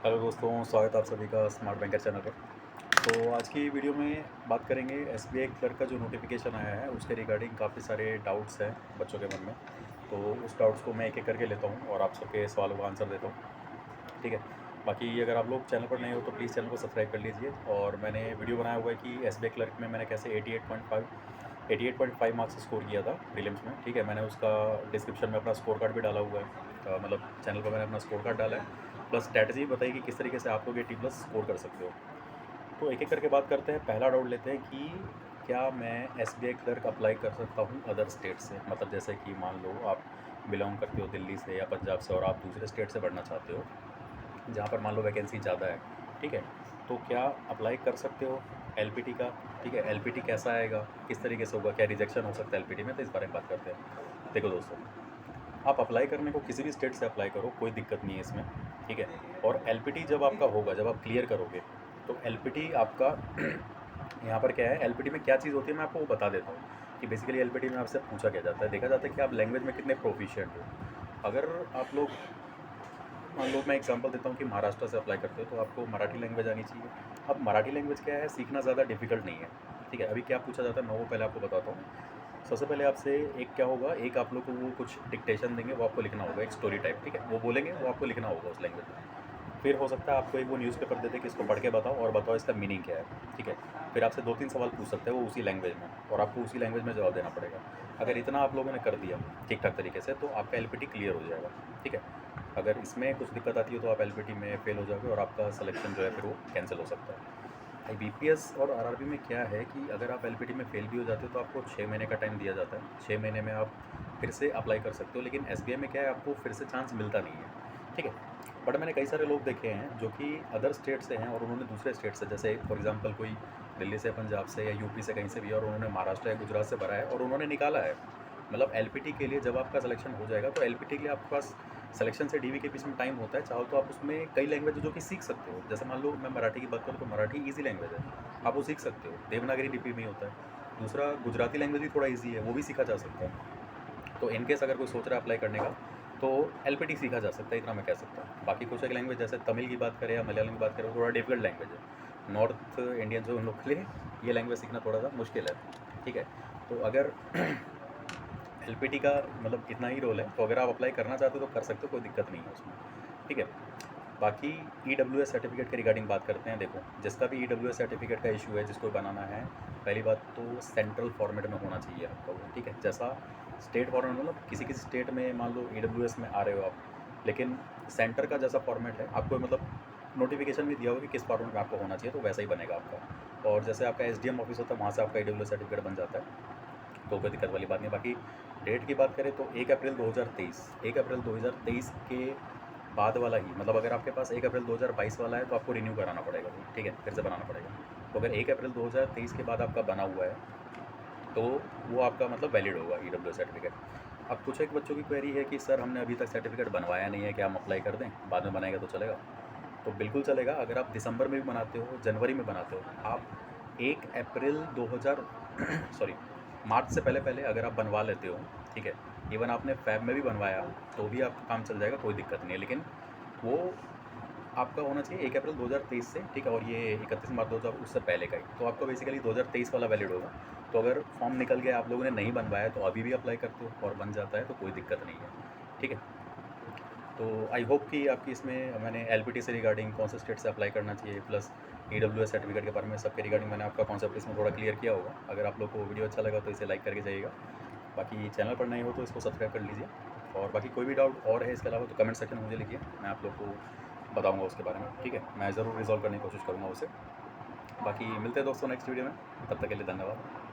Hello दोस्तों, स्वागत है आप सभी का स्मार्ट बैंकर चैनल पर। तो आज की वीडियो में बात करेंगे एसबीआई क्लर्क का जो नोटिफिकेशन आया है उसके रिगार्डिंग काफ़ी सारे डाउट्स हैं बच्चों के मन में। तो उस डाउट्स को मैं एक-एक करके लेता हूँ और आप सबके सवालों का आंसर देता हूँ, ठीक है। बाकी अगर आप लोग चैनल पर नए हो तो प्लीज़ चैनल को सब्सक्राइब कर लीजिए। और मैंने वीडियो बनाया हुआ है कि एसबीआई क्लर्क में मैंने कैसे 88.5 मार्क्स स्कोर किया था प्रीलिम्स में, ठीक है। मैंने उसका डिस्क्रिप्शन में अपना स्कोर कार्ड भी डाला हुआ है, मतलब चैनल पर मैंने अपना स्कोर कार्ड डाला है, प्लस स्ट्रैटेजी बताई कि किस तरीके से आप लोग 80 प्लस स्कोर कर सकते हो। तो एक एक करके बात करते हैं। पहला डाउट लेते हैं कि क्या मैं एसबीआई क्लर्क अप्लाई कर सकता हूँ अदर स्टेट से, मतलब जैसे कि मान लो आप बिलोंग करते हो दिल्ली से या पंजाब से और आप दूसरे स्टेट से पढ़ना चाहते हो जहाँ पर मान लो वैकेंसी ज़्यादा है, ठीक है। तो क्या अप्लाई कर सकते हो एलपीटी का, ठीक है। एलपीटी कैसा आएगा, किस तरीके से होगा, क्या रिजेक्शन हो सकता है एलपीटी में, तो इस बारे में बात करते हैं। देखो दोस्तों, आप अप्लाई करने को किसी भी स्टेट से अप्लाई करो, कोई दिक्कत नहीं है इसमें, ठीक है। और एलपीटी जब आपका होगा, जब आप क्लियर करोगे तो एलपीटी आपका यहाँ पर क्या है, एलपीटी में क्या चीज़ होती है मैं आपको वो बता देता हूँ कि बेसिकली एलपीटी में आपसे पूछा क्या जाता है, देखा जाता है कि आप लैंग्वेज में कितने प्रोफिशिएंट हो। अगर आप लोग मान लो, मैं एग्जांपल देता हूँ कि महाराष्ट्र से अप्लाई करते हो तो आपको मराठी लैंग्वेज आनी चाहिए। अब मराठी लैंग्वेज क्या है, सीखना ज़्यादा डिफिकल्ट नहीं है, ठीक है। अभी क्या पूछा जाता है मैं वो पहले आपको बताता हूँ। सबसे पहले आपसे एक क्या होगा, एक आप लोग को वो कुछ डिक्टेशन देंगे, वो आपको लिखना होगा, एक स्टोरी टाइप, ठीक है। वो बोलेंगे, वो आपको लिखना होगा उस लैंग्वेज में। फिर हो सकता है आपको एक वो न्यूज़पेपर दे दे कि इसको पढ़ के बताओ और बताओ इसका मीनिंग क्या है, ठीक है। फिर आपसे 2-3 सवाल पूछ सकते हैं वो उसी लैंग्वेज में और आपको उसी लैंग्वेज में जवाब देना पड़ेगा। अगर इतना आप लोगों ने कर दिया ठीक ठाक तरीके से तो आपका एलपीटी क्लियर हो जाएगा, ठीक है। अगर इसमें कुछ दिक्कत आती है तो आप एलपीटी में फेल हो जाओगे और आपका सिलेक्शन जो है फिर वो कैंसिल हो सकता है। बीपीएस और आरआरबी में क्या है कि अगर आप एलपीटी में फेल भी हो जाते हो तो आपको 6 महीने का टाइम दिया जाता है। 6 महीने में आप फिर से अप्लाई कर सकते हो, लेकिन एसबीआई में क्या है, आपको फिर से चांस मिलता नहीं है, ठीक है। बट मैंने कई सारे लोग देखे हैं जो कि अदर स्टेट से हैं और उन्होंने दूसरे स्टेट से, जैसे फॉर एग्जांपल कोई दिल्ली से, पंजाब से या यूपी से कहीं से भी, और उन्होंने महाराष्ट्र या गुजरात से भरा है और उन्होंने निकाला है। मतलब एलपीटी के लिए जब आपका सिलेक्शन हो जाएगा तो एलपीटी के लिए आपके पास सिलेक्शन से डीवी के बीच में टाइम होता है। चाहो तो आप उसमें कई लैंग्वेज जो कि सीख सकते हो, जैसे मान लो मैं मराठी की बात करूँ तो मराठी ईजी लैंग्वेज है, आप वो सीख सकते हो, देवनागरी लिपि में होता है। दूसरा, गुजराती लैंग्वेज भी थोड़ा ईजी है, वो भी सीखा जा सकता है। तो इनकेस अगर कोई सोच रहा है अप्लाई करने का तो एलपीटी सीखा जा सकता है, इतना मैं कह सकता हूँ। बाकी कुछ एक लैंग्वेज जैसे तमिल की बात करें या मलयालम की बात करें, वो थोड़ा डिफिकल्ट लैंग्वेज है, नॉर्थ इंडियन जो उन लोग के लिए ये लैंग्वेज सीखना थोड़ा सा मुश्किल है, ठीक है। तो अगर एलपीटी का मतलब इतना ही रोल है, तो अगर आप अप्लाई करना चाहते हो तो कर सकते हो, कोई दिक्कत नहीं है उसमें, ठीक है। बाकी ईडब्ल्यूएस सर्टिफिकेट के रिगार्डिंग बात करते हैं। देखो, जिसका भी ईडब्ल्यूएस सर्टिफिकेट का इशू है, जिसको बनाना है, पहली बात तो सेंट्रल फॉर्मेट में होना चाहिए आपका वो, ठीक है। जैसा स्टेट फॉर्मेट, मतलब किसी किसी स्टेट में मान लो ईडब्ल्यूएस में आ रहे हो आप, लेकिन सेंटर का जैसा फॉर्मेट है आपको, मतलब नोटिफिकेशन भी दिया होगा कि किस फॉर्मेट में आपको होना चाहिए, तो वैसा ही बनेगा आपका। और जैसे आपका एसडीएम ऑफिस होता है वहाँ से आपका ईडब्ल्यूएस सर्टिफिकेट बन जाता है, तो कोई दिक्कत वाली बात नहीं। बाकी डेट की बात करें तो 1 अप्रैल 2023 के बाद वाला ही, मतलब अगर आपके पास 1 अप्रैल 2022 वाला है तो आपको रिन्यू कराना पड़ेगा वो, ठीक है, फिर से बनाना पड़ेगा। तो अगर 1 अप्रैल 2023 के बाद आपका बना हुआ है तो वो आपका मतलब वैलिड होगा ईडब्ल्यू सर्टिफिकेट। अब कुछ एक बच्चों की क्वेरी है कि सर हमने अभी तक सर्टिफिकेट बनवाया नहीं है, क्या हम अप्लाई कर दें, बाद में बनाएगा तो चलेगा? तो बिल्कुल चलेगा। अगर आप दिसंबर में भी बनाते हो, जनवरी में बनाते हो, आप 1 अप्रैल 2000 सॉरी, मार्च से पहले पहले अगर आप बनवा लेते हो, ठीक है, इवन आपने फ़ैब में भी बनवाया तो भी आपका काम चल जाएगा, कोई दिक्कत नहीं है। लेकिन वो आपका होना चाहिए 1 अप्रैल 2023 से, ठीक है। और ये 31 मार्च 2000 उससे पहले का ही, तो आपका बेसिकली 2023 वाला वैलिड होगा। तो अगर फॉर्म निकल गया, आप लोगों ने नहीं बनवाया तो अभी भी अप्लाई करते हो और बन जाता है, तो कोई दिक्कत नहीं है, ठीक है। तो आई होप कि आपकी इसमें मैंने एलपीटी से रिगार्डिंग कौन से स्टेट से अप्लाई करना चाहिए, प्लस ईडब्ल्यूएस सर्टिफिकेट के बारे में, सबके रिगार्डिंग मैंने आपका कॉन्सेप्ट इसमें थोड़ा क्लियर किया होगा। अगर आप लोग को वीडियो अच्छा लगा तो इसे लाइक करके जाइएगा। बाकी चैनल पर नए हो तो इसको सब्सक्राइब कर लीजिए। और बाकी कोई भी डाउट और है इसके अलावा तो कमेंट सेक्शन में मुझे लिखिए, मैं आप लोग को बताऊँगा उसके बारे में, ठीक है। मैं ज़रूर रिजॉल्व करने की कोशिश करूँगा उसे। बाकी मिलते हैं दोस्तों नेक्स्ट वीडियो में, तब तक के लिए धन्यवाद।